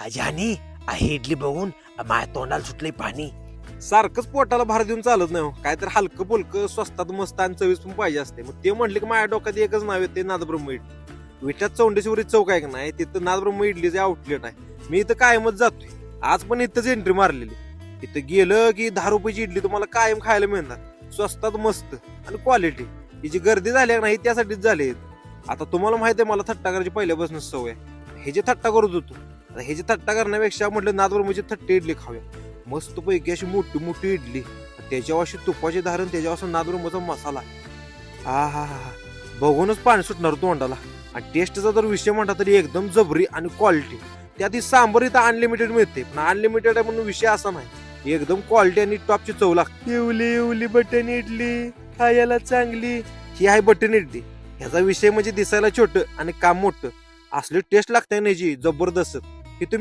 अजानी आहे इडली बघून माझ्या तोंडाला सुटले पाणी. सारखंच पोटाला भार देऊन चालत नाही हो. काहीतरी हलकं पुलकं स्वस्तात मस्त आणि चवीस पण पाहिजे असते. मग ते म्हटले की माझ्या डोक्यात एकच नाव आहे, ते नादब्रह्म इडली. विट्यात चौंडेश्वरी चौक आहे का नाही, तिथं नादब्रह्म इडलीचे आउटलेट आहे. मी इथं कायमच जातोय. आज पण इथंच एंट्री मारलेली. इथं गेलं की 10 रुपयाची इडली तुम्हाला कायम खायला मिळणार, स्वस्तात मस्त आणि क्वालिटी. ही जी गर्दी झाली नाही त्यासाठीच झाली. आता तुम्हाला माहिती आहे मला थट्टा करायची पहिल्यापासून सवय आहे. हे जे थट्टा करत होतो, आता हे जे थट्टा करण्यापेक्षा म्हटलं नादब्रह्मची थट्टी इडली खाऊया. मस्त पैकी अशी मोठी मोठी इडली, त्याच्यावर अशी तुपाची धारण, त्याच्यावर असा नादब्रह्मचा मसाला. हा हा हा, बघूनच पाणी सुटणार तोंडाला. आणि टेस्टचा जर विषय म्हणता तरी एकदम जबरी आणि क्वालिटी. त्यात ही सांबर इथं अनलिमिटेड मिळते, पण अनलिमिटेड आहे म्हणून विषय असा नाही, एकदम क्वालिटी आणि टॉपची चव लागते. एवली एवली बटन इडली खायला चांगली. ही आहे बटन इडली. ह्याचा विषय म्हणजे दिसायला छोटं आणि काम मोठं. असली टेस्ट लागते ना जी जबरदस्त.